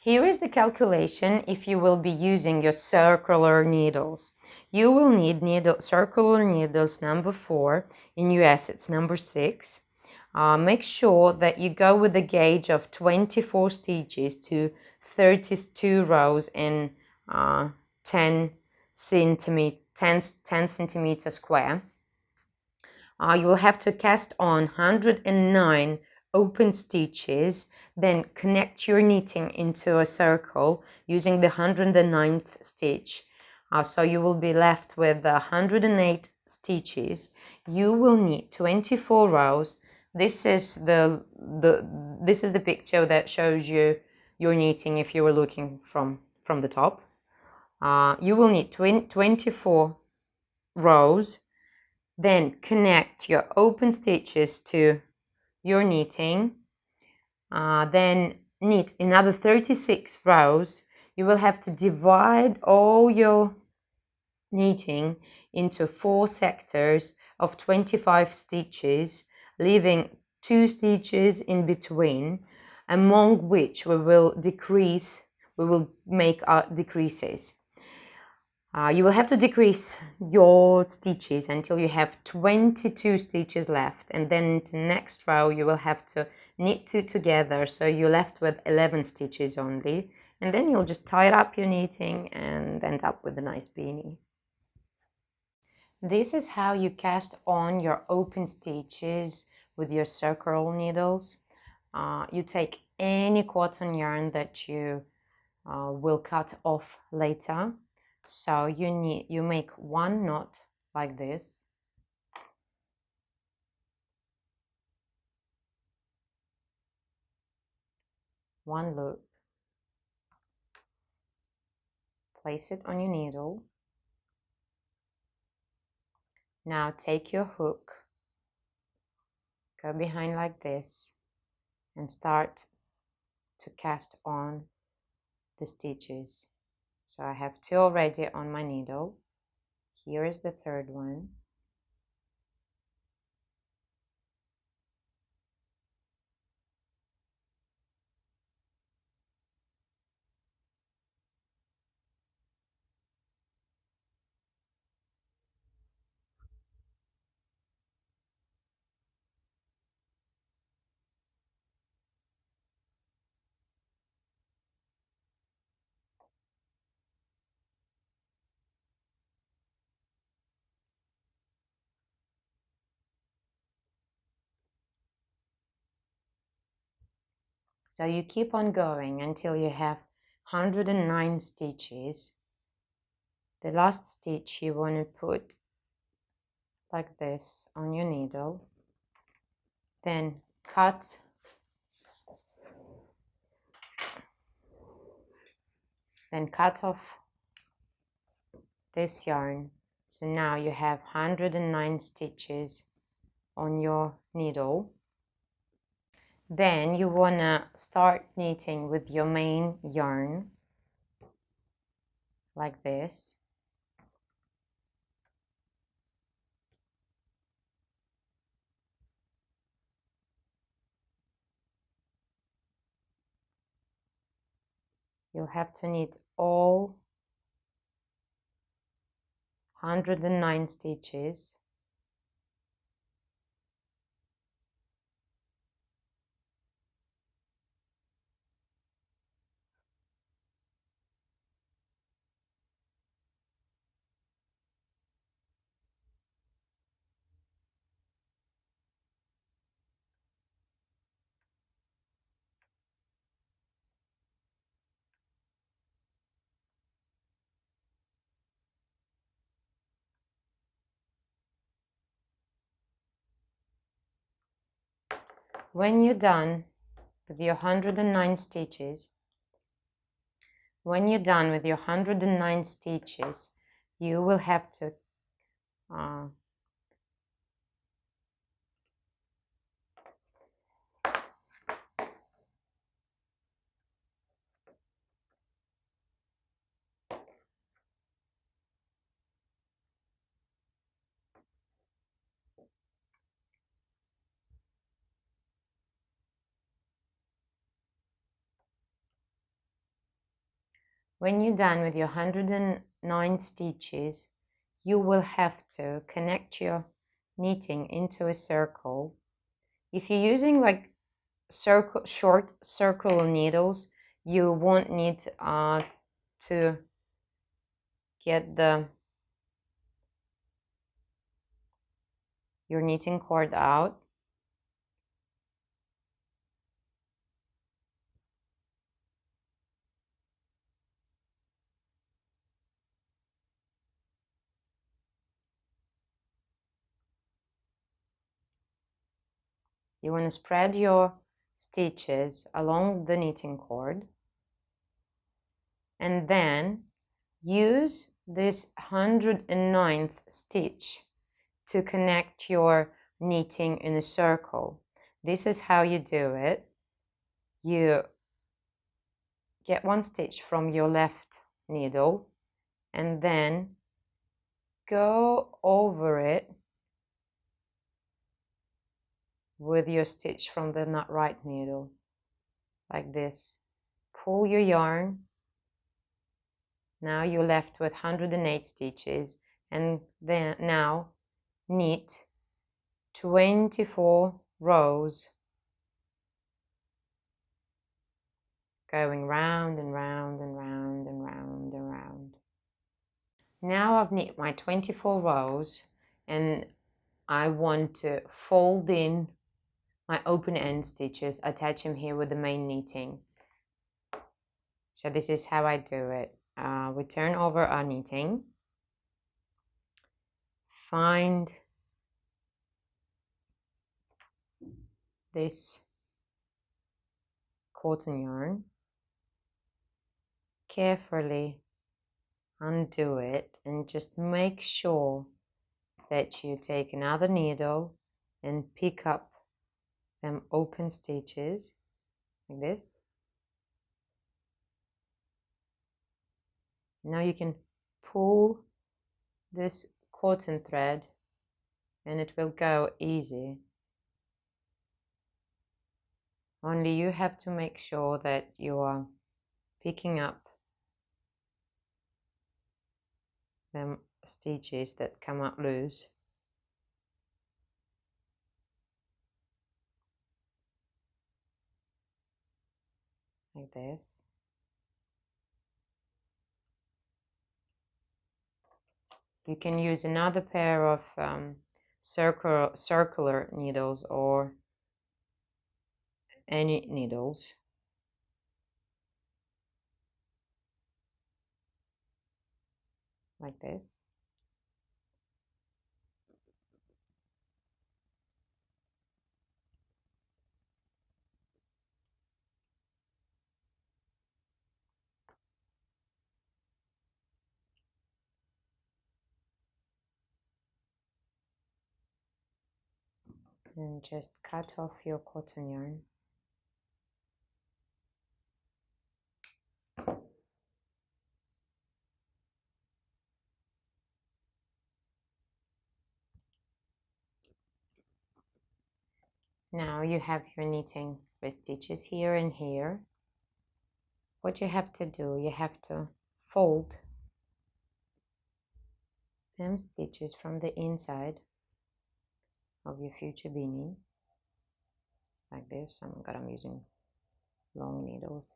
Here is the calculation if you will be using your circular needles. You will need circular needles number 4. In US it's number 6. Make sure that you go with a gauge of 24 stitches to 32 rows in 10 centimeter square. You will have to cast on 109 open stitches, then connect your knitting into a circle using the 109th stitch. So you will be left with 108 stitches. You will need 24 rows. This is the picture that shows you your knitting if you were looking from the top. You will need 24 rows. Then connect your open stitches to your knitting. Then knit another 36 rows. You will have to divide all your knitting into 4 sectors of 25 stitches, leaving 2 stitches in between, among which we will make our decreases. You will have to decrease your stitches until you have 22 stitches left, and then in the next row you will have to knit 2 together, so you're left with 11 stitches only, and then you'll just tie up your knitting and end up with a nice beanie. This is how you cast on your open stitches with your circular needles. You take any cotton yarn that you will cut off later. So you make 1 knot like this. One loop. Place it on your needle. Now take your hook, go behind like this, and start to cast on the stitches. So I have 2 already on my needle. Here is the 3rd one. So you keep on going until you have 109 stitches. The last stitch you want to put like this on your needle. Then cut off this yarn. So now you have 109 stitches on your needle. Then you want to start knitting with your main yarn like this. You'll have to knit all 109 stitches. When you're done with your 109 stitches, you will have to When you're done with your 109 stitches, you will have to connect your knitting into a circle. If you're using like short circle needles, you won't need to get your knitting cord out. You want to spread your stitches along the knitting cord, and then use this 109th stitch to connect your knitting in a circle. This is how you do it. You get one stitch from your left needle and then go over it with your stitch from the right needle, like this. Pull your yarn. Now you're left with 108 stitches, and then now knit 24 rows, going round and round and round and round and round. Now I've knit my 24 rows, and I want to fold in my open end stitches, attach them here with the main knitting. So this is how I do it. We turn over our knitting, find this cotton yarn, carefully undo it, and just make sure that you take another needle and pick up them open stitches like this. Now you can pull this cotton thread and it will go easy. Only you have to make sure that you are picking up them stitches that come out loose. Like this. You can use another pair of circular needles or any needles. Like this. And just cut off your cotton yarn. Now you have your knitting with stitches here and here. What you have to do, you have to fold them stitches from the inside of your future beanie, like this. I'm using long needles,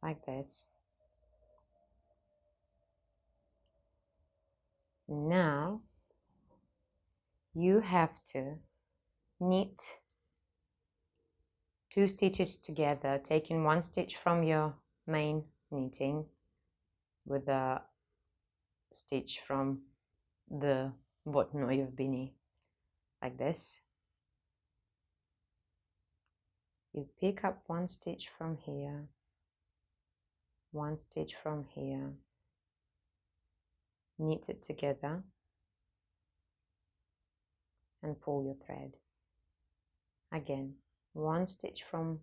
like this. Now you have to knit 2 stitches together, taking 1 stitch from your main knitting with a stitch from the bottom of your beanie, like this. You pick up 1 stitch from here, 1 stitch from here, knit it together and pull your thread. Again, 1 stitch from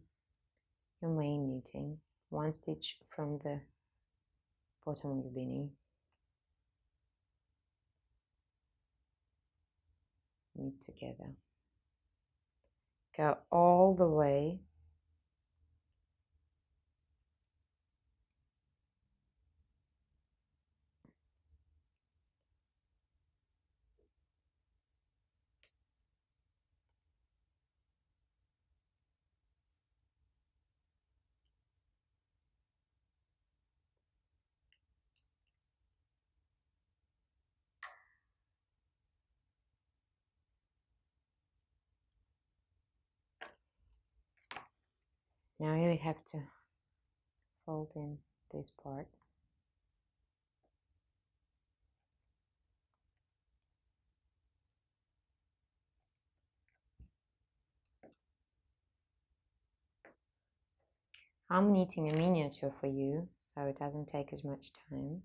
your main knitting, 1 stitch from the bottom of your beanie, knit together. Go all the way Now you have to fold in this part. I'm knitting a miniature for you, so it doesn't take as much time.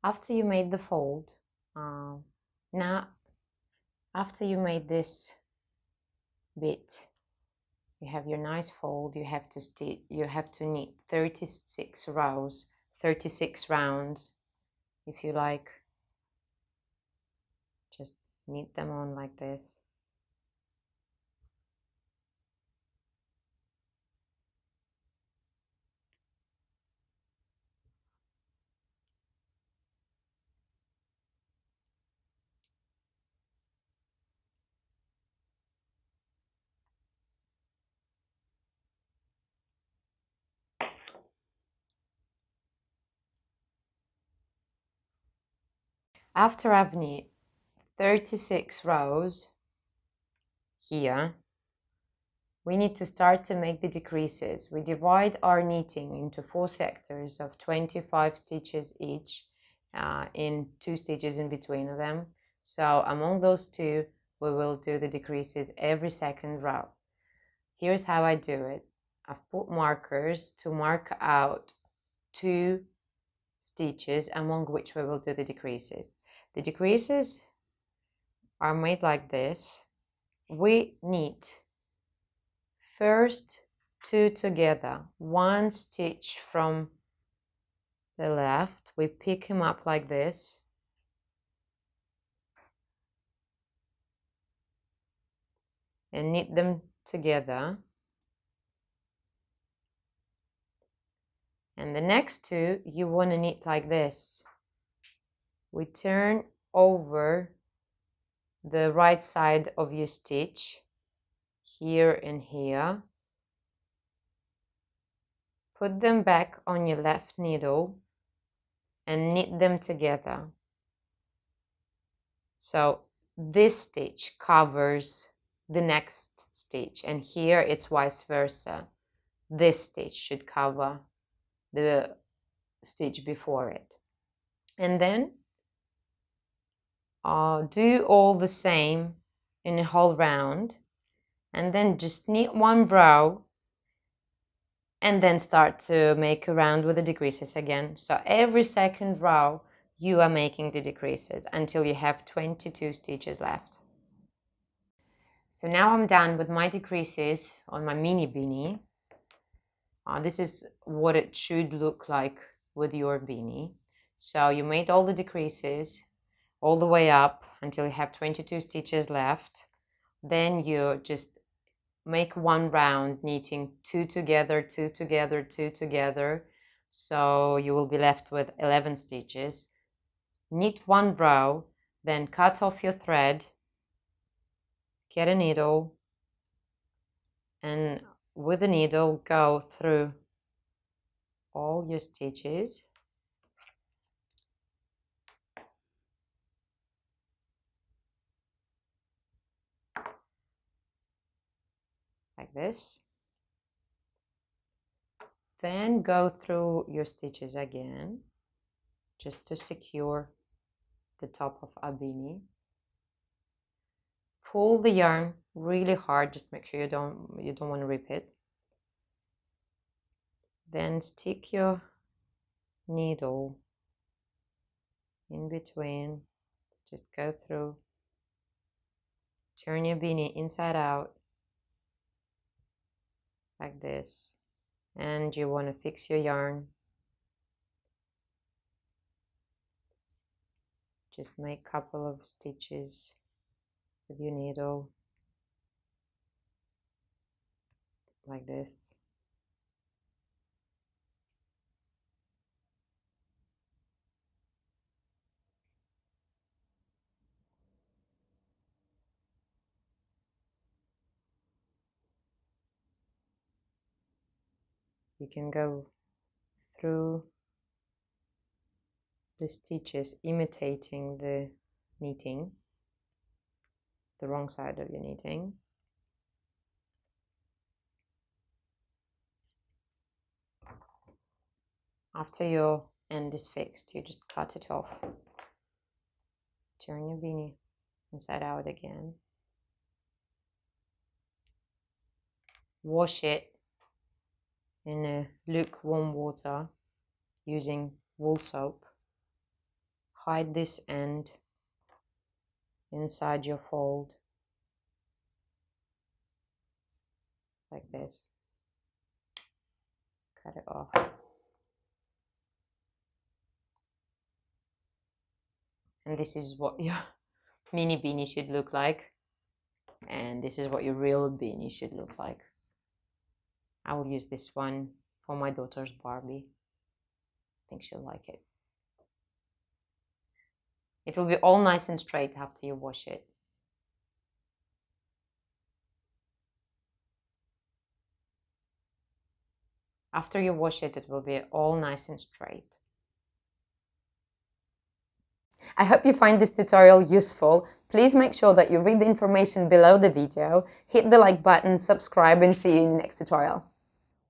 After you made the fold, now after you made this bit, you have your nice fold. You have to knit 36 rows, 36 rounds, if you like. Just knit them on like this. After I've knit 36 rows here, we need to start to make the decreases. We divide our knitting into 4 sectors of 25 stitches each, in 2 stitches in between of them. So among those 2, we will do the decreases every second row. Here's how I do it. I've put markers to mark out 2 stitches among which we will do the decreases. The decreases are made like this. We knit first 2 together, 1 stitch from the left. We pick him up like this, and knit them together. And the next 2 you want to knit like this. We turn over the right side of your stitch, here and here. Put them back on your left needle and knit them together. So this stitch covers the next stitch, and here it's vice versa. This stitch should cover the stitch before it. And then do all the same in a whole round, and then just knit 1 row, and then start to make a round with the decreases again. So every second row you are making the decreases until you have 22 stitches left. So now I'm done with my decreases on my mini beanie. This is what it should look like with your beanie. So you made all the decreases all the way up until you have 22 stitches left. Then you just make 1 round, knitting 2 together, 2 together, 2 together. So you will be left with 11 stitches. Knit 1 row, then cut off your thread, get a needle, and with the needle go through all your stitches. Like this. Then go through your stitches again, just to secure the top of a beanie. Pull the yarn really hard, just make sure you don't want to rip it. Then stick your needle in between, just go through, turn your beanie inside out like this, and you want to fix your yarn. Just make a couple of stitches with your needle like this. You can go through the stitches imitating the knitting, the wrong side of your knitting. After your end is fixed, you just cut it off. Turn your beanie inside out again. Wash it in lukewarm water using wool soap. Hide this end inside your fold like this. Cut it off. And this is what your mini beanie should look like. And this is what your real beanie should look like. I will use this one for my daughter's Barbie. I think she'll like it. It will be all nice and straight after you wash it. After you wash it, it will be all nice and straight. I hope you find this tutorial useful. Please make sure that you read the information below the video, hit the like button, subscribe, and see you in the next tutorial.